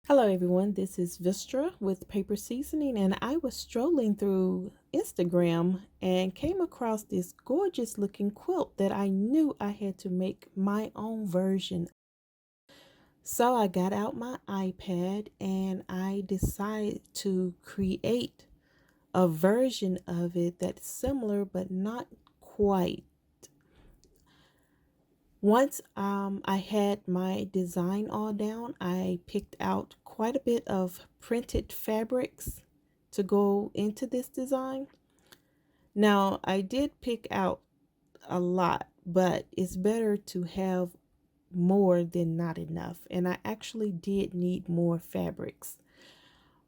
Hello everyone, this is Vistra with Paper Seasoning, and I was strolling through Instagram and came across this gorgeous looking quilt that I knew I had to make my own version. So I got out my iPad and I decided to create a version of it that's similar but not quite. Once I had my design all down, I picked out quite a bit of printed fabrics to go into this design. Now, I did pick out a lot, but it's better to have more than not enough. And I actually did need more fabrics.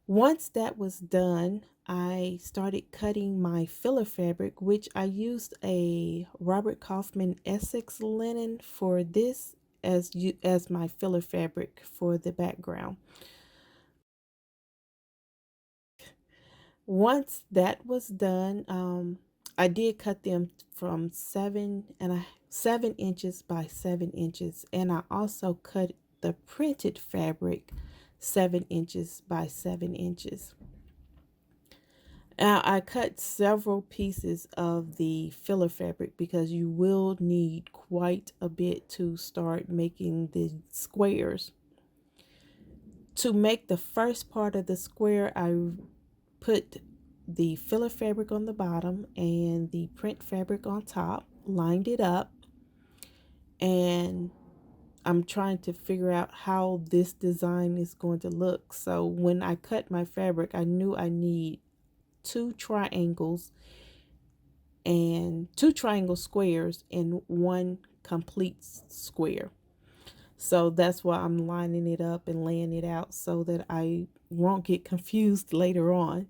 Once that was done, I started cutting my filler fabric, which I used a Robert Kaufman Essex linen for this as my filler fabric for the background. Once that was done, I did cut them from 7 inches by 7 inches, and I also cut the printed fabric 7 inches by 7 inches. Now, I cut several pieces of the filler fabric because you will need quite a bit to start making the squares. To make the first part of the square, I put the filler fabric on the bottom and the print fabric on top, lined it up, and I'm trying to figure out how this design is going to look. So when I cut my fabric, I knew I need two triangles and two triangle squares and one complete square. So that's why I'm lining it up and laying it out so that I won't get confused later on.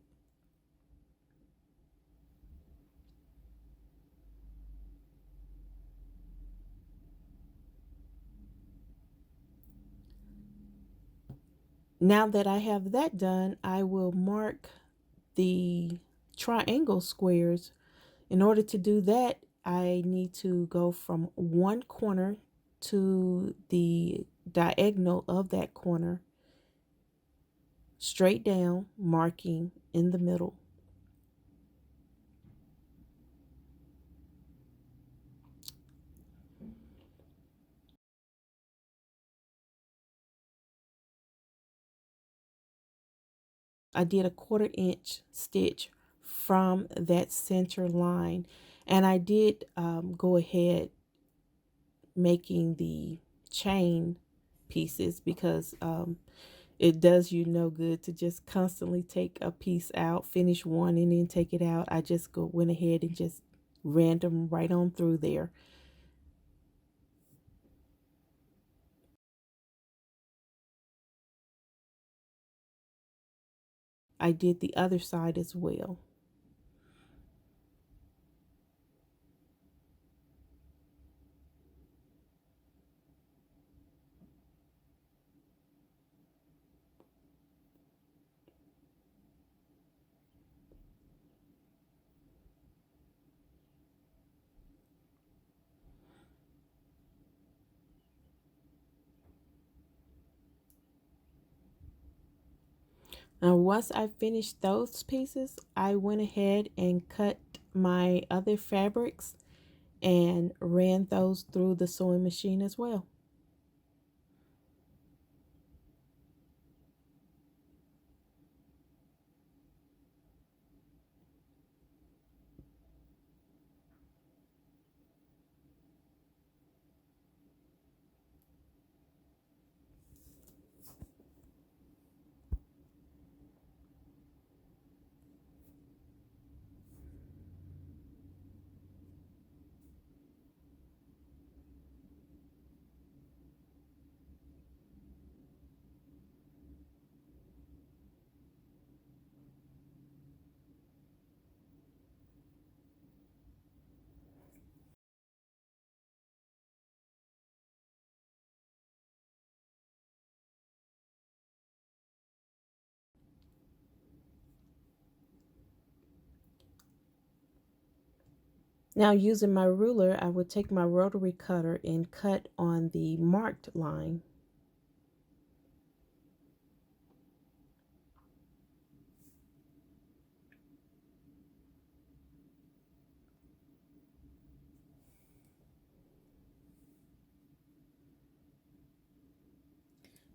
Now that I have that done, I will mark the triangle squares. In order to do that, I need to go from one corner to the diagonal of that corner, straight down, marking in the middle. I did a 1/4 inch stitch from that center line, and I did go ahead making the chain pieces because it does you no good to just constantly take a piece out, finish one and then take it out. I just went ahead and just random right on through there. I did the other side as well. Now, once I finished those pieces, I went ahead and cut my other fabrics and ran those through the sewing machine as well. Now, using my ruler, I would take my rotary cutter and cut on the marked line.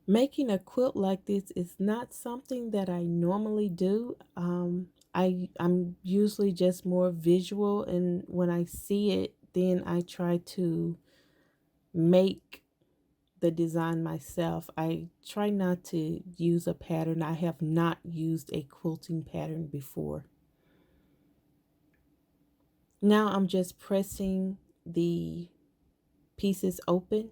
Making a quilt like this is not something that I normally do. I'm usually just more visual, and when I see it, then I try to make the design myself. I try not to use a pattern. I have not used a quilting pattern before. Now I'm just pressing the pieces open.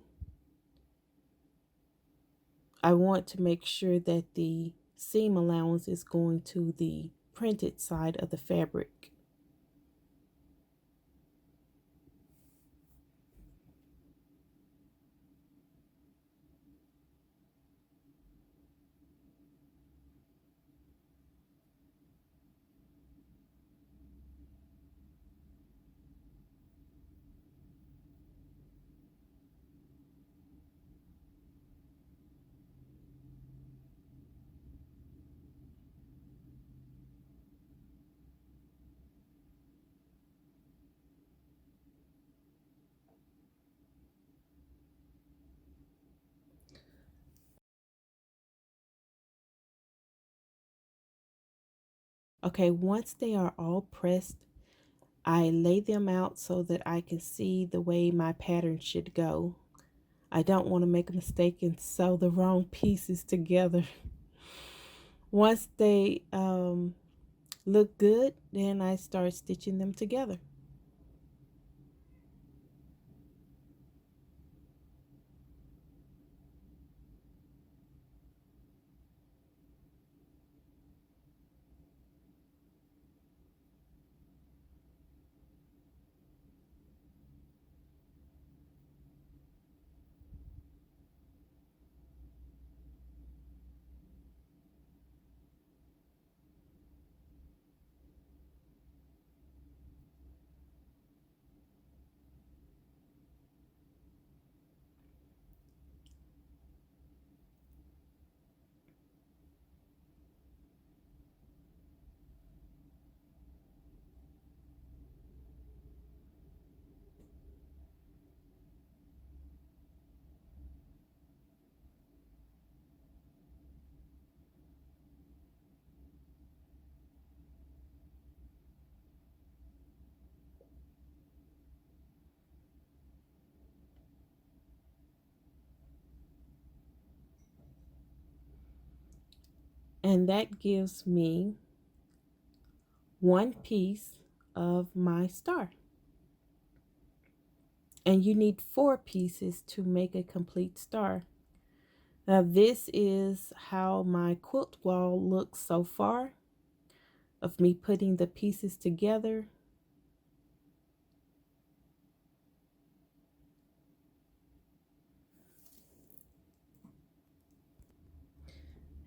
I want to make sure that the seam allowance is going to the printed side of the fabric. Okay, once they are all pressed, I lay them out so that I can see the way my pattern should go. I don't want to make a mistake and sew the wrong pieces together. Once they look good, then I start stitching them together. And that gives me one piece of my star. And you need 4 pieces to make a complete star. Now this is how my quilt wall looks so far of me putting the pieces together.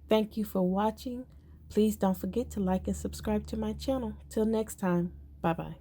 Thank you for watching. Please don't forget to like and subscribe to my channel. Till next time, bye bye.